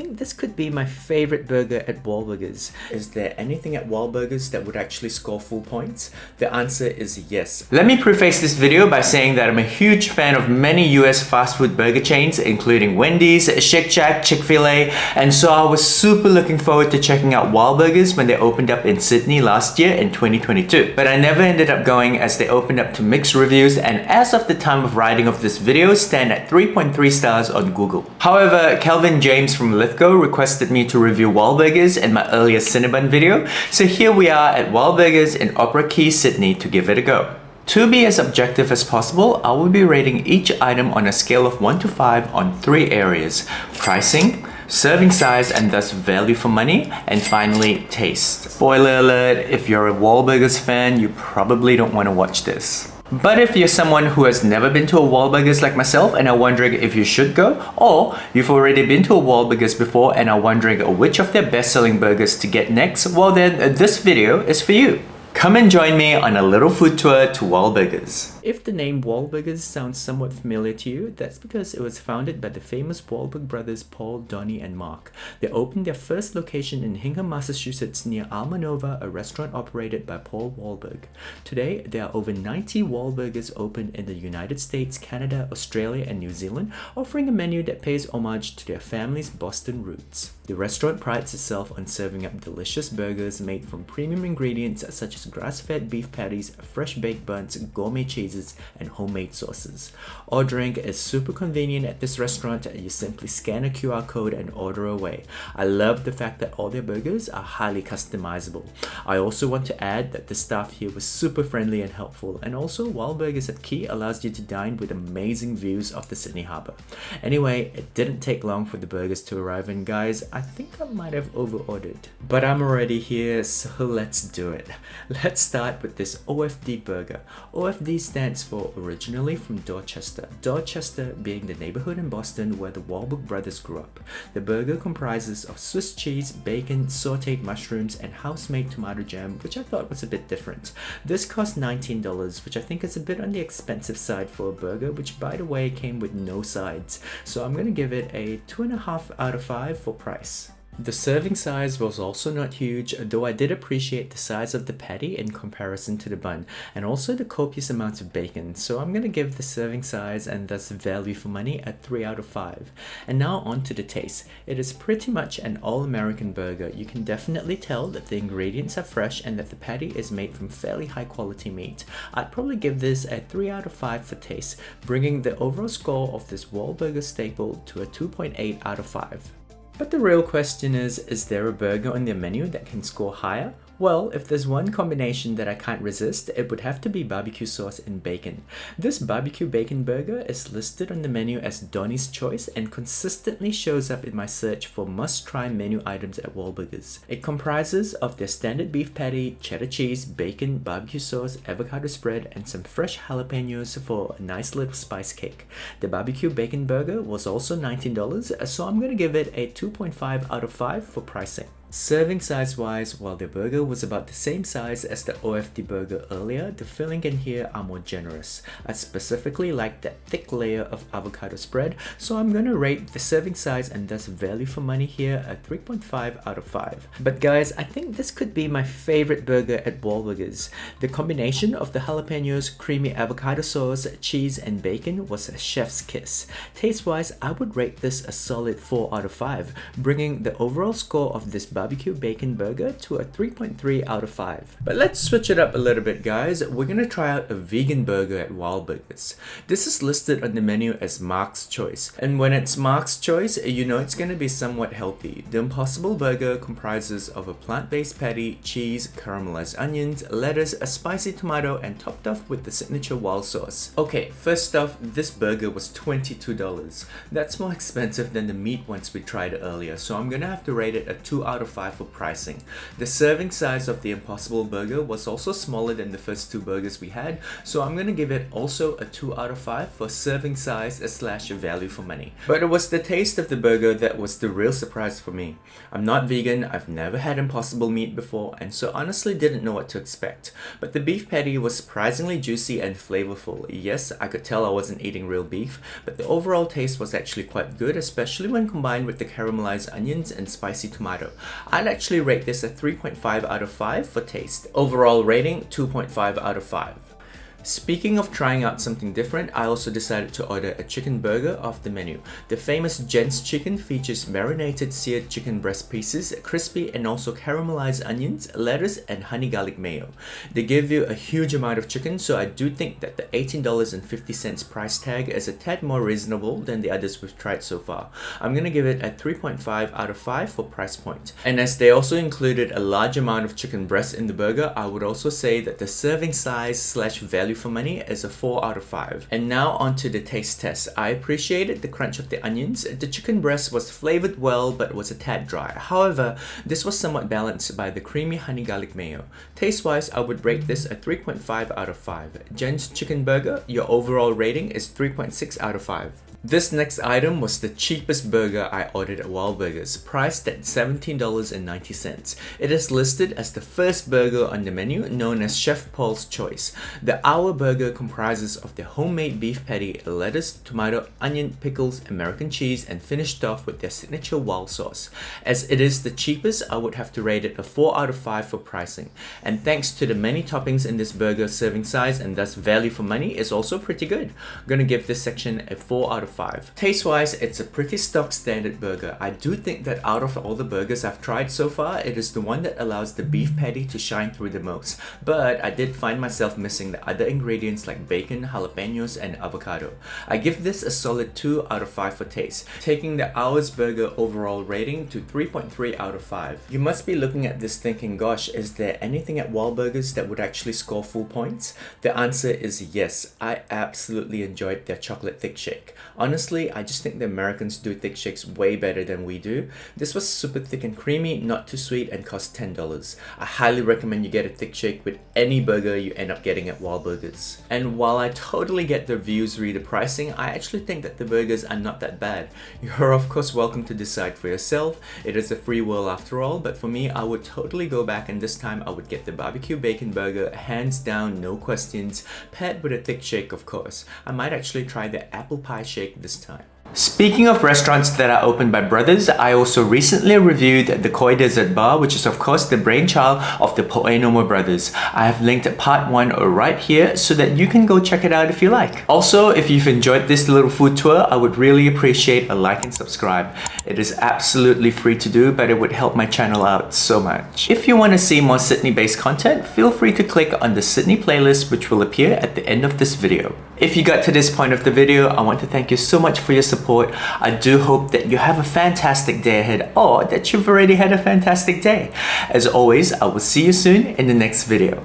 think this could be my favorite burger at Wahlburgers. Is there anything at Wahlburgers that would actually score full points? The answer is yes. Let me preface this video by saying that I'm a huge fan of many US fast food burger chains, including Wendy's, Shake Shack, Chick-fil-A, and so I was super looking forward to checking out Wahlburgers when they opened up in Sydney last year in 2022. But I never ended up going as they opened up to mixed reviews, and as of the time of writing of this video, stand at 3.3 stars on Google. However, Kelvin James from Lithgow requested me to review Wahlburgers in my earlier Cinnabon video, so here we are at Wahlburgers in Quay, Sydney to give it a go. To be as objective as possible, I will be rating each item on a scale of 1 to 5 on 3 areas: pricing, serving size and thus value for money, and finally taste. Spoiler alert, if you're a Wahlburgers fan, you probably don't want to watch this. But if you're someone who has never been to a Wahlburgers like myself and are wondering if you should go, or you've already been to a Wahlburgers before and are wondering which of their best-selling burgers to get next, well then this video is for you. Come and join me on a little food tour to Wahlburgers. If the name Wahlburgers sounds somewhat familiar to you, that's because it was founded by the famous Wahlberg brothers Paul, Donnie and Mark. They opened their first location in Hingham, Massachusetts near Alma Nova, a restaurant operated by Paul Wahlberg. Today, there are over 90 Wahlburgers open in the United States, Canada, Australia and New Zealand, offering a menu that pays homage to their family's Boston roots. The restaurant prides itself on serving up delicious burgers made from premium ingredients such as grass-fed beef patties, fresh baked buns, gourmet cheeses, and homemade sauces. Ordering is super convenient at this restaurant. You simply scan a QR code and order away. I love the fact that all their burgers are highly customizable. I also want to add that the staff here was super friendly and helpful, and also Wahlburgers at Quay allows you to dine with amazing views of the Sydney Harbour. Anyway, it didn't take long for the burgers to arrive, and guys, I think I might have over-ordered. But I'm already here, so let's do it. Let's start with this OFD burger. OFD stands for originally from Dorchester. Dorchester being the neighborhood in Boston where the Wahlberg brothers grew up. The burger comprises of Swiss cheese, bacon, sauteed mushrooms, and house-made tomato jam, which I thought was a bit different. This cost $19, which I think is a bit on the expensive side for a burger, which by the way came with no sides. So I'm gonna give it a 2.5 out of 5 for price. The serving size was also not huge, though I did appreciate the size of the patty in comparison to the bun, and also the copious amounts of bacon, so I'm gonna give the serving size and thus value for money a 3 out of 5. And now on to the taste. It is pretty much an all-American burger. You can definitely tell that the ingredients are fresh and that the patty is made from fairly high quality meat. I'd probably give this a 3 out of 5 for taste, bringing the overall score of this Wahlburger staple to a 2.8 out of 5. But the real question is there a burger on their menu that can score higher? Well, if there's one combination that I can't resist, it would have to be barbecue sauce and bacon. This barbecue bacon burger is listed on the menu as Donnie's choice and consistently shows up in my search for must-try menu items at Wahlburgers. It comprises of their standard beef patty, cheddar cheese, bacon, barbecue sauce, avocado spread, and some fresh jalapenos for a nice little spice cake. The barbecue bacon burger was also $19, so I'm gonna give it a 2.5 out of 5 for pricing. Serving size wise, while the burger was about the same size as the OFD burger earlier, the filling in here are more generous. I specifically like that thick layer of avocado spread, so I'm gonna rate the serving size and thus value for money here a 3.5 out of 5. But guys, I think this could be my favorite burger at Wahlburgers. The combination of the jalapenos, creamy avocado sauce, cheese and bacon was a chef's kiss. Taste wise, I would rate this a solid 4 out of 5, bringing the overall score of this barbecue bacon burger to a 3.3 out of 5. But let's switch it up a little bit, guys. We're gonna try out a vegan burger at Wahlburgers. This is listed on the menu as Mark's Choice, and when it's Mark's Choice, you know it's gonna be somewhat healthy. The Impossible Burger comprises of a plant-based patty, cheese, caramelized onions, lettuce, a spicy tomato, and topped off with the signature Wahl sauce. Okay, first off, this burger was $22. That's more expensive than the meat ones we tried earlier, so I'm gonna have to rate it a 2 out of of 5 for pricing. The serving size of the Impossible Burger was also smaller than the first two burgers we had, so I'm gonna give it also a 2 out of 5 for serving size / value for money. But it was the taste of the burger that was the real surprise for me. I'm not vegan, I've never had Impossible meat before, and so honestly didn't know what to expect. But the beef patty was surprisingly juicy and flavorful. Yes, I could tell I wasn't eating real beef, but the overall taste was actually quite good, especially when combined with the caramelized onions and spicy tomato. I'd actually rate this a 3.5 out of 5 for taste. Overall rating, 2.5 out of 5. Speaking of trying out something different, I also decided to order a chicken burger off the menu. The famous Jenn's chicken features marinated seared chicken breast pieces, crispy and also caramelized onions, lettuce and honey garlic mayo. They give you a huge amount of chicken, so I do think that the $18.50 price tag is a tad more reasonable than the others we've tried so far. I'm gonna give it a 3.5 out of 5 for price point. And as they also included a large amount of chicken breast in the burger, I would also say that the serving size / value for money is a 4 out of 5. And now onto the taste test. I appreciated the crunch of the onions. The chicken breast was flavored well but was a tad dry. However, this was somewhat balanced by the creamy honey garlic mayo. Taste wise, I would rate this a 3.5 out of 5. Jenn's chicken burger, your overall rating is 3.6 out of 5. This next item was the cheapest burger I ordered at Wahlburgers, priced at $17.90. It is listed as the first burger on the menu, known as Chef Paul's Choice. The Our Burger comprises of the homemade beef patty, lettuce, tomato, onion, pickles, American cheese, and finished off with their signature wild sauce. As it is the cheapest, I would have to rate it a 4 out of 5 for pricing. And thanks to the many toppings in this burger, serving size and thus value for money is also pretty good. I'm gonna give this section a 4 out of 5. Taste-wise, it's a pretty stock standard burger. I do think that out of all the burgers I've tried so far, it is the one that allows the beef patty to shine through the most. But I did find myself missing the other ingredients like bacon, jalapenos, and avocado. I give this a solid 2 out of 5 for taste, taking the Ours Burger overall rating to 3.3 out of 5. You must be looking at this thinking, gosh, is there anything at Wahlburgers that would actually score full points? The answer is yes. I absolutely enjoyed their chocolate thick shake. Honestly, I just think the Americans do thick shakes way better than we do. This was super thick and creamy, not too sweet, and cost $10. I highly recommend you get a thick shake with any burger you end up getting at Wahlburgers. And while I totally get the reviews read the pricing, I actually think that the burgers are not that bad. You're of course welcome to decide for yourself. It is a free world after all, but for me, I would totally go back, and this time I would get the barbecue bacon burger, hands down, no questions, paired with a thick shake of course. I might actually try the apple pie shake this time. Speaking of restaurants that are opened by brothers, I also recently reviewed the Quay Desert Bar, which is of course the brainchild of the Poenomo brothers. I have linked part 1 right here so that you can go check it out if you like. Also, if you've enjoyed this little food tour, I would really appreciate a like and subscribe. It is absolutely free to do, but it would help my channel out so much. If you want to see more Sydney-based content, feel free to click on the Sydney playlist, which will appear at the end of this video. If you got to this point of the video, I want to thank you so much for your support. I do hope that you have a fantastic day ahead, or that you've already had a fantastic day. As always, I will see you soon in the next video.